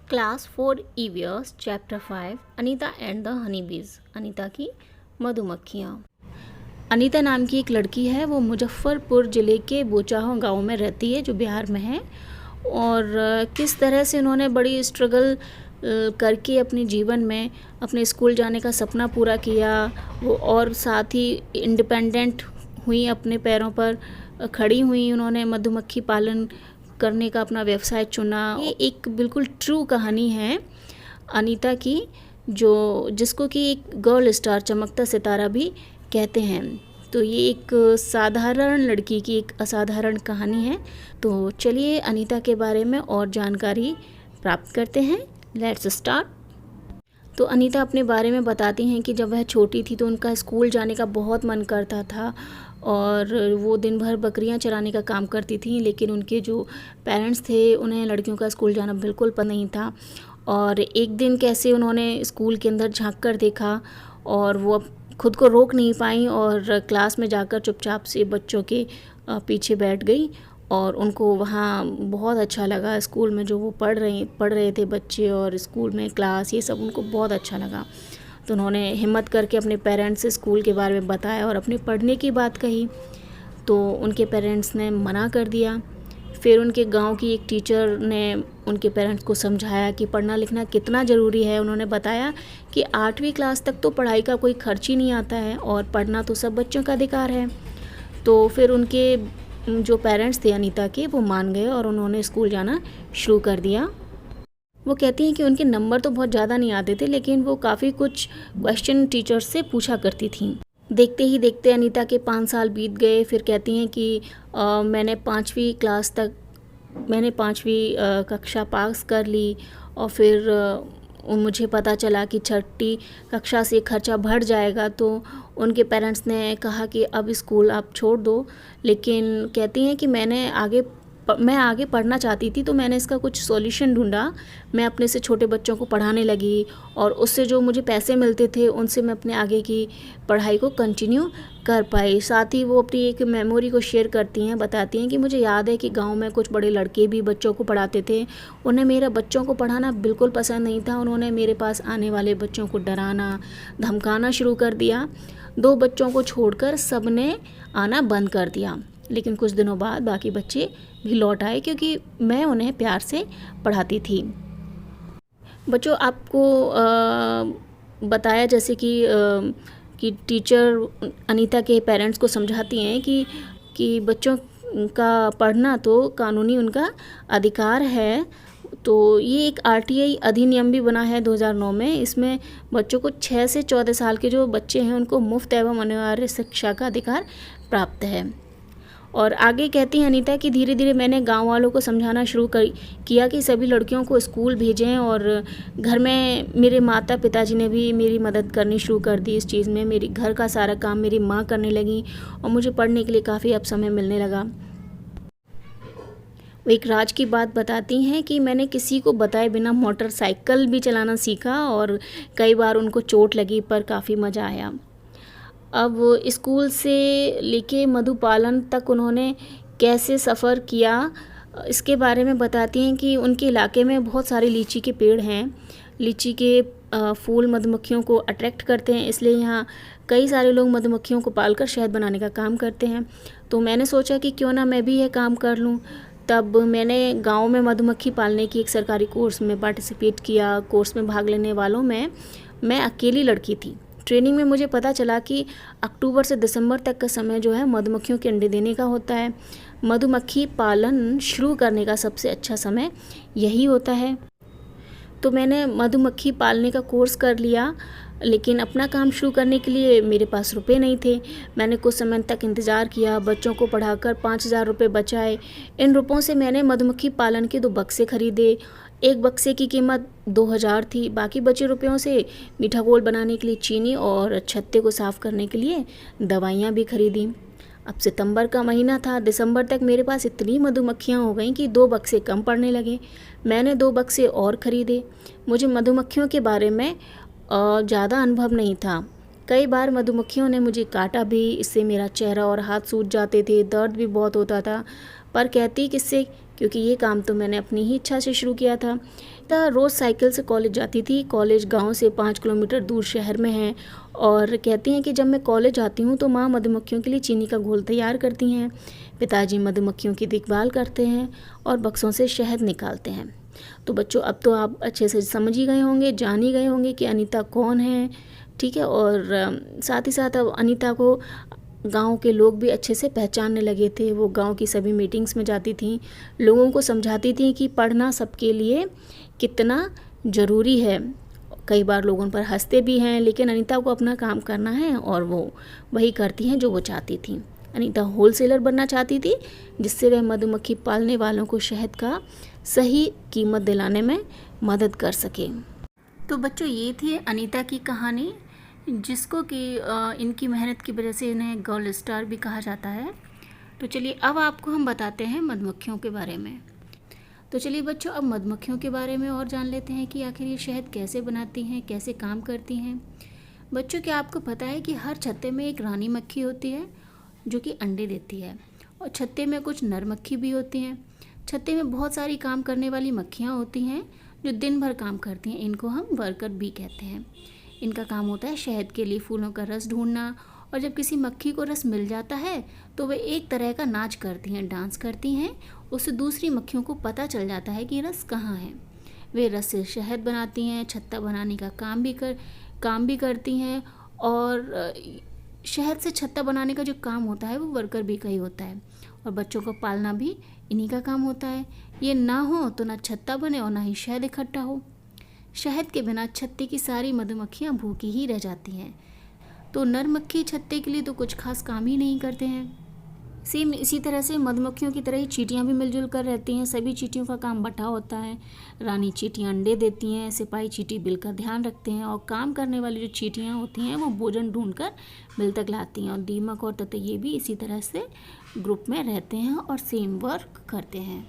Class 4 EVS chapter 5 Anita and the honey बीज। अनीता की मधुमक्खियाँ। अनीता नाम की एक लड़की है, वो मुजफ्फरपुर ज़िले के बोचाहो गांव में रहती है जो बिहार में है। और किस तरह से उन्होंने बड़ी स्ट्रगल करके अपने जीवन में अपने स्कूल जाने का सपना पूरा किया वो, और साथ ही इंडिपेंडेंट हुई, अपने पैरों पर खड़ी हुई। उन्होंने मधुमक्खी पालन करने का अपना व्यवसाय चुना। ये एक बिल्कुल ट्रू कहानी है अनीता की, जिसको कि एक गर्ल स्टार, चमकता सितारा भी कहते हैं। तो ये एक साधारण लड़की की एक असाधारण कहानी है। तो चलिए अनीता के बारे में और जानकारी प्राप्त करते हैं। Let's start. तो अनीता अपने बारे में बताती हैं कि जब वह छोटी थी तो उनका स्कूल जाने का बहुत मन करता था और वो दिन भर बकरियां चराने का काम करती थी, लेकिन उनके जो पेरेंट्स थे उन्हें लड़कियों का स्कूल जाना बिल्कुल पसंद नहीं था। और एक दिन कैसे उन्होंने स्कूल के अंदर झांक कर देखा और वो खुद को रोक नहीं पाई और क्लास में जाकर चुपचाप से बच्चों के पीछे बैठ गई। और उनको वहाँ बहुत अच्छा लगा, स्कूल में जो वो पढ़ रहे थे बच्चे और स्कूल में क्लास, ये सब उनको बहुत अच्छा लगा। तो उन्होंने हिम्मत करके अपने पेरेंट्स से स्कूल के बारे में बताया और अपने पढ़ने की बात कही। तो उनके पेरेंट्स ने मना कर दिया। फिर उनके गांव की एक टीचर ने उनके पेरेंट्स को समझाया कि पढ़ना लिखना कितना ज़रूरी है। उन्होंने बताया कि 8वीं क्लास तक तो पढ़ाई का कोई खर्च ही नहीं आता है और पढ़ना तो सब बच्चों का अधिकार है। तो फिर उनके जो पेरेंट्स थे अनीता के, वो मान गए और उन्होंने स्कूल जाना शुरू कर दिया। वो कहती हैं कि उनके नंबर तो बहुत ज़्यादा नहीं आते थे, लेकिन वो काफ़ी कुछ क्वेश्चन टीचर्स से पूछा करती थीं। देखते ही देखते अनीता के 5 साल बीत गए। फिर कहती हैं कि मैंने 5वीं कक्षा पास कर ली और फिर मुझे पता चला कि 6ठी कक्षा से खर्चा बढ़ जाएगा। तो उनके पेरेंट्स ने कहा कि अब स्कूल आप छोड़ दो। लेकिन कहती हैं कि मैं आगे पढ़ना चाहती थी, तो मैंने इसका कुछ सॉल्यूशन ढूंढा। मैं अपने से छोटे बच्चों को पढ़ाने लगी और उससे जो मुझे पैसे मिलते थे उनसे मैं अपने आगे की पढ़ाई को कंटिन्यू कर पाई। साथ ही वो अपनी एक मेमोरी को शेयर करती हैं, बताती हैं कि मुझे याद है कि गांव में कुछ बड़े लड़के भी बच्चों को पढ़ाते थे। उन्हें मेरा बच्चों को पढ़ाना बिल्कुल पसंद नहीं था। उन्होंने मेरे पास आने वाले बच्चों को डराना, धमकाना शुरू कर दिया। 2 बच्चों को छोड़कर सब ने आना बंद कर दिया। लेकिन कुछ दिनों बाद बाकी बच्चे भी लौट आए क्योंकि मैं उन्हें प्यार से पढ़ाती थी। बच्चों, आपको बताया जैसे कि टीचर अनीता के पेरेंट्स को समझाती हैं कि बच्चों का पढ़ना तो कानूनी उनका अधिकार है। तो ये एक आरटीआई अधिनियम भी बना है 2009 में। इसमें बच्चों को 6 से 14 साल के जो बच्चे हैं उनको मुफ्त एवं अनिवार्य शिक्षा का अधिकार प्राप्त है। और आगे कहती हैं अनीता कि धीरे धीरे मैंने गांव वालों को समझाना शुरू किया कि सभी लड़कियों को स्कूल भेजें। और घर में मेरे माता पिताजी ने भी मेरी मदद करनी शुरू कर दी इस चीज़ में। मेरी घर का सारा काम मेरी माँ करने लगी और मुझे पढ़ने के लिए काफ़ी अब समय मिलने लगा। वो एक राज की बात बताती हैं कि मैंने किसी को बताए बिना मोटरसाइकिल भी चलाना सीखा और कई बार उनको चोट लगी पर काफ़ी मज़ा आया। अब स्कूल से लेके मधुपालन तक उन्होंने कैसे सफ़र किया, इसके बारे में बताती हैं कि उनके इलाके में बहुत सारे लीची के पेड़ हैं। लीची के फूल मधुमक्खियों को अट्रैक्ट करते हैं, इसलिए यहाँ कई सारे लोग मधुमक्खियों को पालकर शहद बनाने का काम करते हैं। तो मैंने सोचा कि क्यों ना मैं भी यह काम कर लूँ। तब मैंने गांव में मधुमक्खी पालने की एक सरकारी कोर्स में पार्टिसिपेट किया। कोर्स में भाग लेने वालों में मैं अकेली लड़की थी। ट्रेनिंग में मुझे पता चला कि अक्टूबर से दिसंबर तक का समय जो है मधुमक्खियों के अंडे देने का होता है। मधुमक्खी पालन शुरू करने का सबसे अच्छा समय यही होता है। तो मैंने मधुमक्खी पालने का कोर्स कर लिया, लेकिन अपना काम शुरू करने के लिए मेरे पास रुपए नहीं थे। मैंने कुछ समय तक इंतज़ार किया, बच्चों को पढ़ाकर 5,000 रुपये बचाए। इन रुपयों से मैंने मधुमक्खी पालन के 2 बक्से खरीदे। एक बक्से की कीमत 2,000 थी। बाकी बचे रुपयों से मीठा घोल बनाने के लिए चीनी और छत्ते को साफ़ करने के लिए दवाइयाँ भी खरीदी। अब सितंबर का महीना था। दिसंबर तक मेरे पास इतनी मधुमक्खियाँ हो गईं कि 2 बक्से कम पड़ने लगे। मैंने 2 बक्से और ख़रीदे। मुझे मधुमक्खियों के बारे में ज़्यादा अनुभव नहीं था। कई बार मधुमक्खियों ने मुझे काटा भी, इससे मेरा चेहरा और हाथ सूज जाते थे, दर्द भी बहुत होता था। पर कहती किससे, क्योंकि ये काम तो मैंने अपनी ही इच्छा से शुरू किया था। अनीता रोज़ साइकिल से कॉलेज जाती थी। कॉलेज गांव से 5 किलोमीटर दूर शहर में है और कहती हैं कि जब मैं कॉलेज आती हूँ तो माँ मधुमक्खियों के लिए चीनी का घोल तैयार करती हैं, पिताजी मधुमक्खियों की देखभाल करते हैं और बक्सों से शहद निकालते हैं। तो बच्चों, अब तो आप अच्छे से समझ ही गए होंगे, जान ही गए होंगे कि अनीता कौन है, ठीक है। और साथ ही साथ अब अनीता को गांव के लोग भी अच्छे से पहचानने लगे थे। वो गांव की सभी मीटिंग्स में जाती थी, लोगों को समझाती थी कि पढ़ना सबके लिए कितना ज़रूरी है। कई बार लोगों पर हंसते भी हैं, लेकिन अनीता को अपना काम करना है और वो वही करती हैं जो वो चाहती थी। अनीता होलसेलर बनना चाहती थी, जिससे वह मधुमक्खी पालने वालों को शहद का सही कीमत दिलाने में मदद कर सके। तो बच्चों, ये थी अनीता की कहानी, जिसको कि इनकी मेहनत की वजह से इन्हें गोल्ड स्टार भी कहा जाता है। तो चलिए अब आपको हम बताते हैं मधुमक्खियों के बारे में। तो चलिए बच्चों, अब मधुमक्खियों के बारे में और जान लेते हैं कि आखिर ये शहद कैसे बनाती हैं, कैसे काम करती हैं। बच्चों, क्या आपको पता है कि हर छत्ते में एक रानी मक्खी होती है जो कि अंडे देती है, और छत्ते में कुछ नर मक्खी भी होती हैं। छत्ते में बहुत सारी काम करने वाली मक्खियाँ होती हैं जो दिन भर काम करती हैं। इनको हम वर्कर भी कहते हैं। इनका काम होता है शहद के लिए फूलों का रस ढूंढना, और जब किसी मक्खी को रस मिल जाता है तो वे एक तरह का नाच करती हैं, डांस करती हैं। उससे दूसरी मक्खियों को पता चल जाता है कि रस कहाँ है। वे रस से शहद बनाती हैं, छत्ता बनाने का काम भी करती हैं, और शहद से छत्ता बनाने का जो काम होता है वो वर्कर भी का ही होता है। और बच्चों को पालना भी इन्हीं का काम होता है। ये ना हो तो ना छत्ता बने और ना ही शहद इकट्ठा हो। शहद के बिना छत्ते की सारी मधुमक्खियाँ भूखी ही रह जाती हैं। तो नर मक्खी छत्ते के लिए तो कुछ खास काम ही नहीं करते हैं। सेम इसी तरह से मधुमक्खियों की तरह ही चींटियाँ भी मिलजुल कर रहती हैं। सभी चींटियों का काम बँटा होता है। रानी चींटियाँ अंडे देती हैं, सिपाही चींटी बिल का ध्यान रखते हैं, और काम करने वाली जो चींटियाँ होती हैं वो भोजन ढूंढकर बिल तक लाती हैं। और दीमक और ततैये भी इसी तरह से ग्रुप में रहते हैं और सेम वर्क करते हैं।